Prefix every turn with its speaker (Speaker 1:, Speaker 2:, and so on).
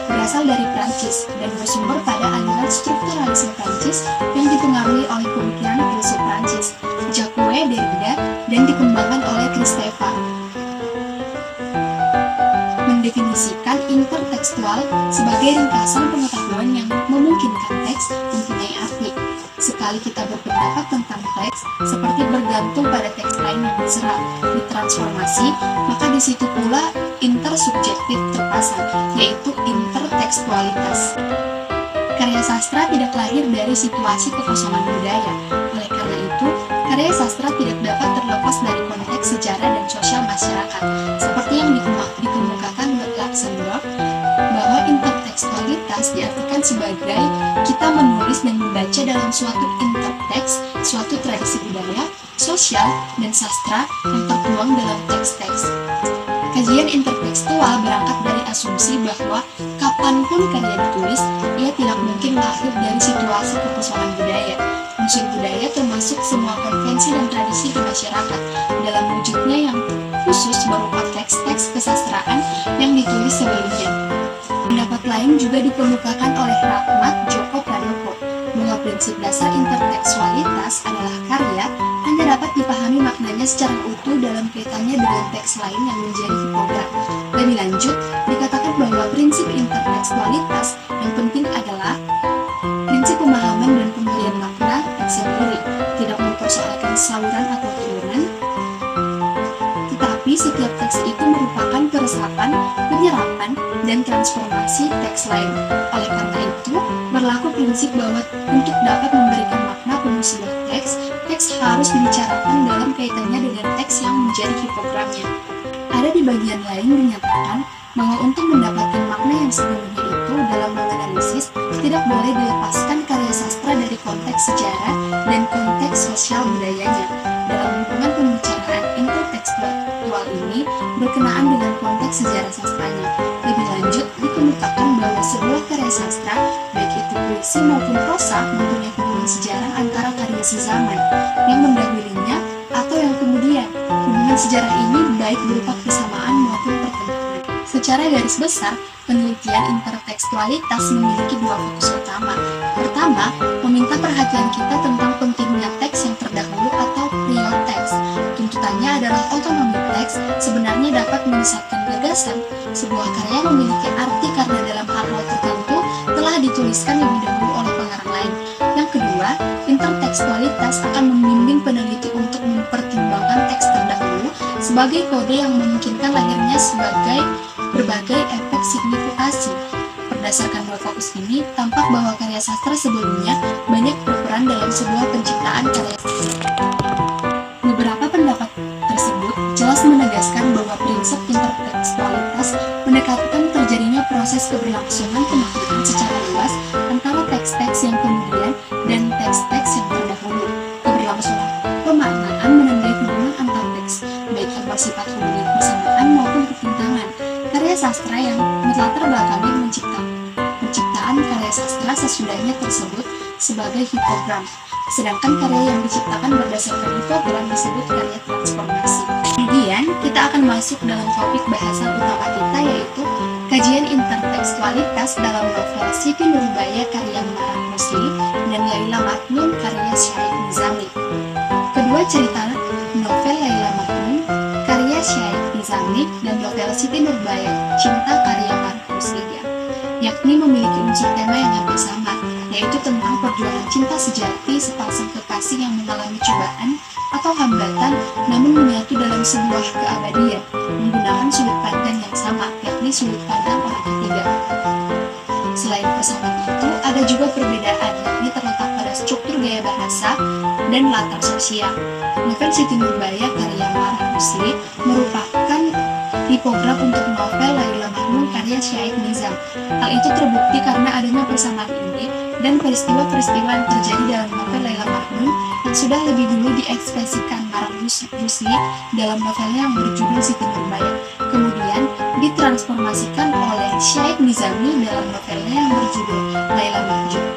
Speaker 1: berasal dari Prancis dan bersumber pada aliran strukturalisme Prancis yang dipengaruhi oleh pemikiran filsuf Prancis, Jacques Derrida, dan dikembangkan oleh Kristeva. Mendefinisikan intertekstual sebagai ringkasan pengetahuan yang memungkinkan teks mempunyai arti. Sekali kita berpendapat tentang teks seperti bergantung pada teks lain yang diserap, ditransformasi, maka di situ pula intersubjektif terpasang, yaitu intertekstualitas. Karya sastra tidak lahir dari situasi kekosongan budaya. Oleh karena itu, karya sastra tidak dapat terlepas dari konteks sejarah dan sosial masyarakat, seperti yang dikemukakan Luxemburg, bahwa intertekstualitas diartikan sebagai kita menulis dan membaca dalam suatu interteks, suatu tradisi budaya, sosial, dan sastra yang tertuang dalam teks-teks. Kajian intertekstual berangkat dari asumsi bahwa kapanpun karya ditulis, ia tidak mungkin lahir dari situasi kekosongan budaya. Unsur budaya termasuk semua konvensi dan tradisi di masyarakat dalam wujudnya yang khusus berupa teks-teks kesastraan yang ditulis sebelumnya. Pendapat lain juga dikemukakan oleh Rahmat Djoko Pradopo bahwa prinsip dasar intertekstualitas adalah karya hanya dapat dipahami maknanya secara utuh dalam kaitannya dengan teks lain yang menjadi hipogram. Lebih lanjut, dikatakan bahwa prinsip intertekstualitas yang penting adalah prinsip pemahaman dan pemberian makna teks sendiri, tidak mempersoalkan saluran atau turunan, tetapi setiap teks itu merupakan peresapan, penyerapan, dan transformasi teks lain. Oleh karena itu, berlaku prinsip bahwa untuk dapat memberikan makna penuh sebuah teks harus dibicarakan dalam kaitannya dengan teks yang menjadi hipogramnya. Ada di bagian lain dinyatakan bahwa untuk mendapatkan makna yang sepenuhnya itu dalam menganalisis, tidak boleh dilepaskan karya sastra dari konteks sejarah dan konteks sosial budayanya. Dalam hubungan pembicaraan intertekstual ini berkenaan dengan konteks sejarah sastranya. Lebih lanjut, dikemukakan bahwa sebuah karya sastra, baik itu puisi maupun prosa, mempunyai hubungan sejarah antara karya sezaman yang mendahulunya atau yang kemudian. Hubungan sejarah ini baik berupa persamaan maupun pertentangan. Secara garis besar, penelitian intertekstualitas memiliki dua fokus utama. Pertama, meminta perhatian kita tentang pentingnya teks yang terdahulu atau prior teks. Tuntutannya adalah otonomi teks sebenarnya dapat menyesatkan gagasan. Sebuah karya memiliki arti karena dalam hal-hal tertentu telah dituliskan lebih dahulu oleh pengarang lain. Yang kedua, intertekstualitas akan membimbing peneliti untuk mempertimbangkan teks terdahulu sebagai kode yang memungkinkan lahirnya sebagai berbagai efek signifikasi. Berdasarkan dua fokus ini, tampak bahwa karya sastra sebelumnya banyak berperan dalam sebuah penciptaan karya sastra. Beberapa pendapat tersebut jelas menegaskan bahwa prinsip intertekstualitas mendekatkan terjadinya proses keberlangsungan pemaknaan secara luas antara teks-teks yang kemudian dan teks-teks yang terdahulu. Keberlangsungan pemaknaan menandai hubungan antar teks, baik yang bersifat hubungan persamaan maupun pertentangan. Karya sastra yang berlatar belakangi penciptaan karya sastra sesudahnya tersebut sebagai hipogram, sedangkan karya yang diciptakan berdasarkan hipogram disebut karya transformasi. Kemudian kita akan masuk dalam topik bahasan utama kita, yaitu kajian intertekstualitas dalam novel Siti Nurbaya karya Marah Rusli dan Laila Majnun karya Syahid Nizami. Kedua cerita novel Laila Majnun karya Syahid Nizami dan novel Siti Nurbaya Cinta karya Marah Rusli yakni memiliki unsur tema yang hampir sama, yaitu tentang perjuangan cinta sejati sepasang kekasih yang mengalami cobaan atau hambatan namun menyatu dalam sebuah keabadian menggunakan sudut pandang yang sama, yakni sudut pandang orang ketiga. Selain persamaan itu, ada juga perbedaan, yakni terletak pada struktur gaya bahasa dan latar sosial. Novel Siti Nurbaya karya Marah Rusli merupakan hipogram untuk novel Laila Majnun karya Syahid Nizam. Hal itu terbukti karena adanya persamaan ini dan peristiwa-peristiwa yang terjadi dalam novel Laila Majnun yang sudah lebih dulu diekspresikan Marah Rusli dalam novelnya yang berjudul Siti Nurbaya, kemudian ditransformasikan oleh Syahid Nizami dalam novelnya yang berjudul Laila Majnun.